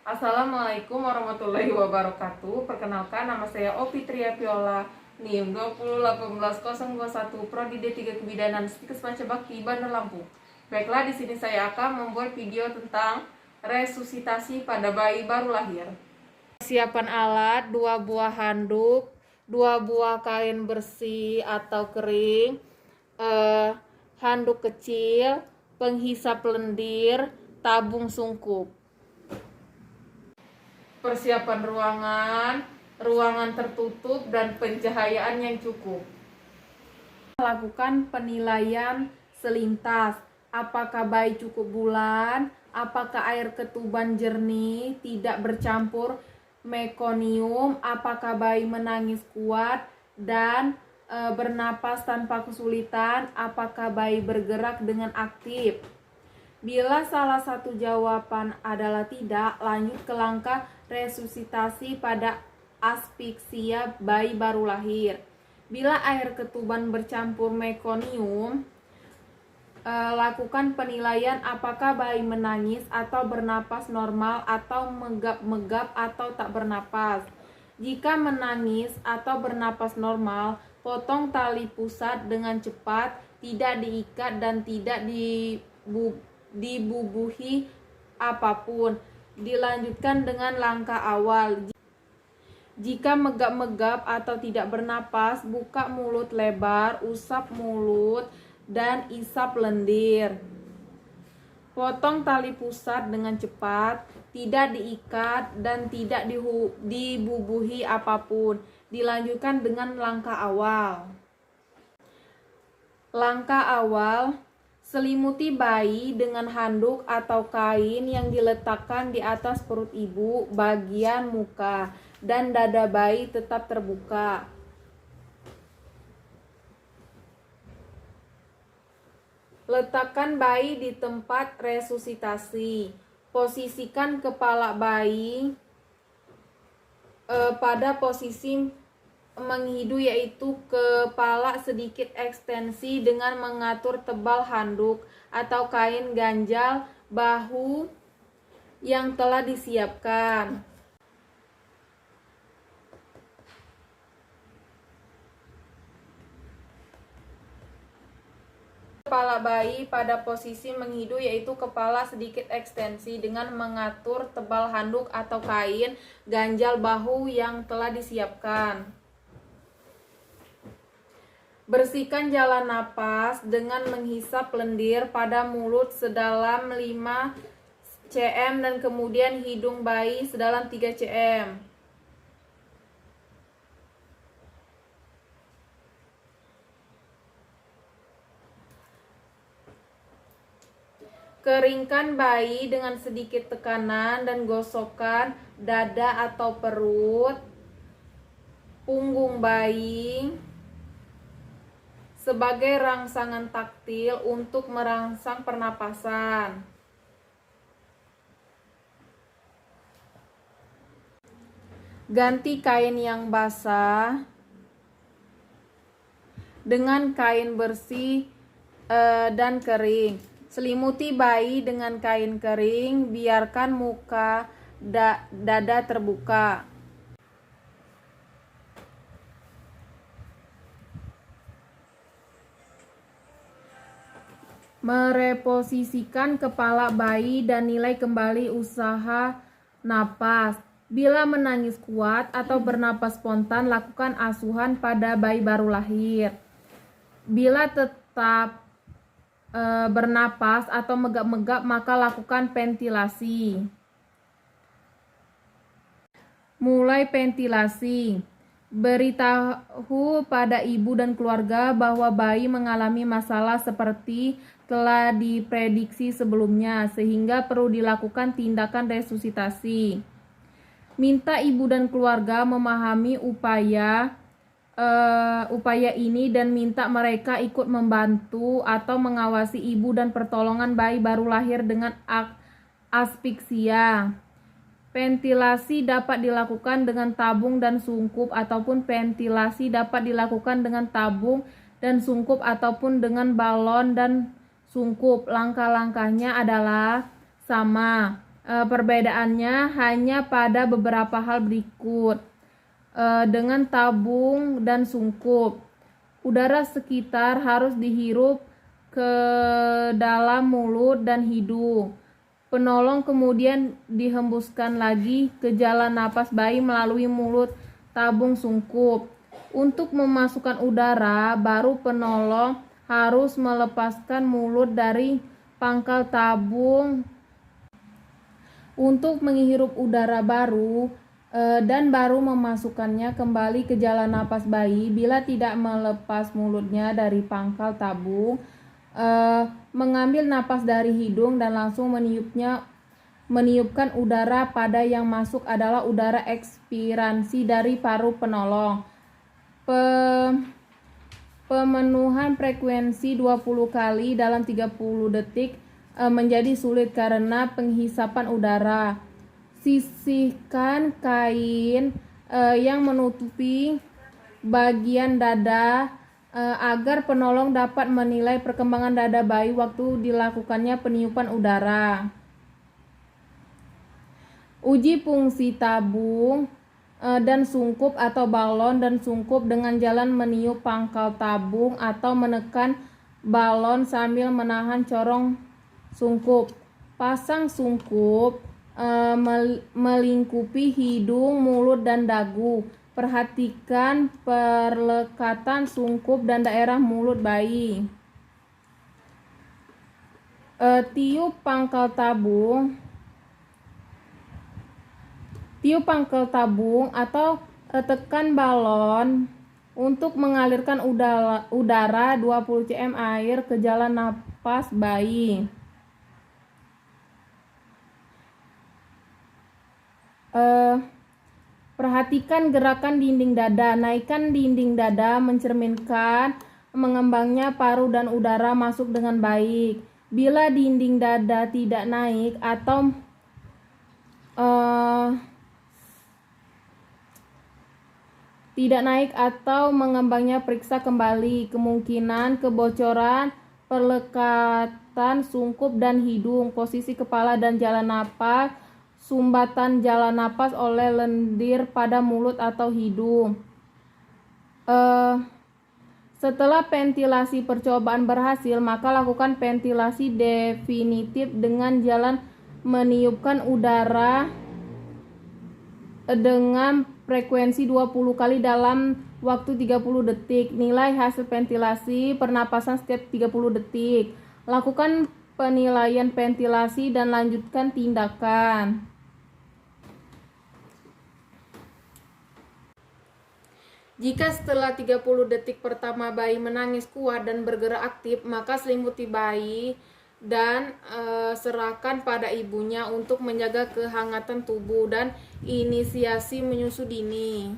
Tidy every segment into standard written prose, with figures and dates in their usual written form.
Assalamualaikum warahmatullahi wabarakatuh. Perkenalkan, nama saya Opi Tria Piola, NIM 2018021, Prodi D3 Kebidanan Stikes Pancabakti, Bandar Lampung. Baiklah, di sini saya akan membuat video tentang resusitasi pada bayi baru lahir. Persiapan alat: 2 buah handuk, 2 buah kain bersih atau kering, handuk kecil, penghisap lendir, tabung sungkup. Persiapan ruangan tertutup dan pencahayaan yang cukup. Lakukan penilaian selintas. Apakah bayi cukup bulan? Apakah air ketuban jernih, tidak bercampur mekonium? Apakah bayi menangis kuat dan bernapas tanpa kesulitan? Apakah bayi bergerak dengan aktif? Bila salah satu jawaban adalah tidak, lanjut ke langkah resusitasi pada asfiksia bayi baru lahir. Bila air ketuban bercampur mekonium, lakukan penilaian apakah bayi menangis atau bernapas normal atau megap-megap atau tak bernapas. Jika menangis atau bernapas normal, potong tali pusat dengan cepat, tidak diikat dan tidak dibubuhi apapun. Dilanjutkan dengan langkah awal. Jika megap-megap atau tidak bernapas, buka mulut lebar, usap mulut, dan isap lendir. Potong tali pusat dengan cepat, tidak diikat dan tidak dibubuhi apapun. Dilanjutkan dengan langkah awal. Langkah awal: selimuti bayi dengan handuk atau kain yang diletakkan di atas perut ibu, bagian muka dan dada bayi tetap terbuka. Letakkan bayi di tempat resusitasi. Posisikan kepala bayi pada posisi menghidu, yaitu kepala sedikit ekstensi dengan mengatur tebal handuk atau kain ganjal bahu yang telah disiapkan. Kepala bayi pada posisi menghidu, yaitu kepala sedikit ekstensi dengan mengatur tebal handuk atau kain ganjal bahu yang telah disiapkan. Bersihkan jalan napas dengan menghisap lendir pada mulut sedalam 5 cm dan kemudian hidung bayi sedalam 3 cm. Keringkan bayi dengan sedikit tekanan dan gosokkan dada atau perut, punggung bayi sebagai rangsangan taktil untuk merangsang pernapasan. Ganti kain yang basah dengan kain bersih dan kering. Selimuti bayi dengan kain kering, biarkan muka dada terbuka. Mereposisikan kepala bayi dan nilai kembali usaha napas. Bila menangis kuat atau bernapas spontan, lakukan asuhan pada bayi baru lahir. Bila tetap bernapas atau megap-megap, maka lakukan ventilasi. Mulai ventilasi. Beritahu pada ibu dan keluarga bahwa bayi mengalami masalah seperti telah diprediksi sebelumnya, sehingga perlu dilakukan tindakan resusitasi. Minta ibu dan keluarga memahami upaya ini dan minta mereka ikut membantu atau mengawasi ibu dan pertolongan bayi baru lahir dengan asfiksia. Ventilasi dapat dilakukan dengan tabung dan sungkup ataupun ventilasi dapat dilakukan dengan tabung dan sungkup ataupun dengan balon dan sungkup. Langkah-langkahnya adalah sama. Perbedaannya hanya pada beberapa hal berikut. Dengan tabung dan sungkup, udara sekitar harus dihirup ke dalam mulut dan hidung. Penolong kemudian dihembuskan lagi ke jalan napas bayi melalui mulut tabung sungkup. Untuk memasukkan udara, baru penolong harus melepaskan mulut dari pangkal tabung untuk menghirup udara baru dan baru memasukkannya kembali ke jalan napas bayi. Bila tidak melepas mulutnya dari pangkal tabung, mengambil napas dari hidung dan langsung meniupkan udara pada yang masuk adalah udara ekspirasi dari paru penolong. Pemenuhan frekuensi 20 kali dalam 30 detik menjadi sulit karena penghisapan udara. Sisihkan kain yang menutupi bagian dada agar penolong dapat menilai perkembangan dada bayi waktu dilakukannya peniupan udara. Uji fungsi tabung dan sungkup atau balon dan sungkup dengan jalan meniup pangkal tabung atau menekan balon sambil menahan corong sungkup. Pasang sungkup melingkupi hidung, mulut, dan dagu. Perhatikan perlekatan sungkup dan daerah mulut bayi. Tiup pangkal tabung atau tekan balon untuk mengalirkan udara 20 cm air ke jalan napas bayi. Perhatikan gerakan dinding dada. Naikkan dinding dada mencerminkan mengembangnya paru dan udara masuk dengan baik. Bila dinding dada tidak naik atau mengembangnya, periksa kembali kemungkinan kebocoran perlekatan sungkup dan hidung, posisi kepala dan jalan napas, sumbatan jalan napas oleh lendir pada mulut atau hidung. Setelah ventilasi percobaan berhasil, maka lakukan ventilasi definitif dengan jalan meniupkan udara dengan frekuensi 20 kali dalam waktu 30 detik. Nilai hasil ventilasi pernapasan setiap 30 detik. Lakukan penilaian ventilasi dan lanjutkan tindakan. Jika setelah 30 detik pertama bayi menangis kuat dan bergerak aktif, maka selimuti bayi dan serahkan pada ibunya untuk menjaga kehangatan tubuh dan inisiasi menyusu dini.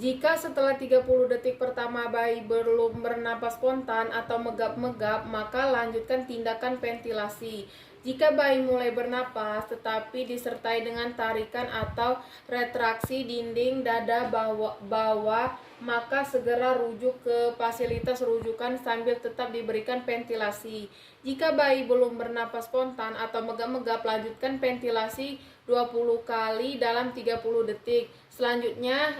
Jika setelah 30 detik pertama bayi belum bernapas spontan atau megap-megap, maka lanjutkan tindakan ventilasi. Jika bayi mulai bernapas tetapi disertai dengan tarikan atau retraksi dinding dada bawah, maka segera rujuk ke fasilitas rujukan sambil tetap diberikan ventilasi. Jika bayi belum bernapas spontan atau megap-megap, lanjutkan ventilasi 20 kali dalam 30 detik. Selanjutnya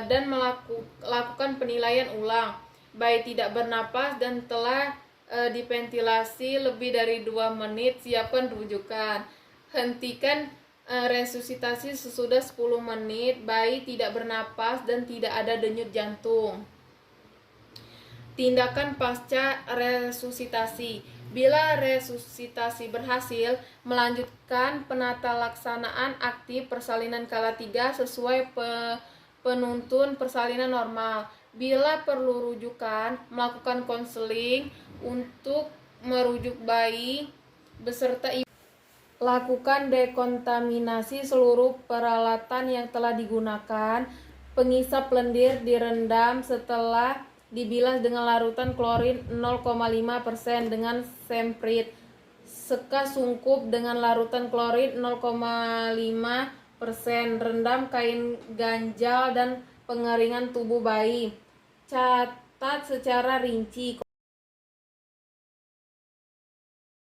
dan melakukan penilaian ulang. Bayi tidak bernapas dan telah diventilasi lebih dari 2 menit, siapkan rujukan. Hentikan resusitasi sesudah 10 menit, bayi tidak bernapas dan tidak ada denyut jantung. Tindakan pasca resusitasi. Bila resusitasi berhasil, melanjutkan penatalaksanaan aktif persalinan kala 3 sesuai penuntun persalinan normal. Bila perlu rujukan, melakukan konseling untuk merujuk bayi beserta ibu. Lakukan dekontaminasi seluruh peralatan yang telah digunakan. Pengisap lendir direndam setelah dibilas dengan larutan klorin 0,5% dengan semprit. Seka sungkup dengan larutan klorin 0,5%. Rendam kain ganjal dan pengeringan tubuh bayi. Catat secara rinci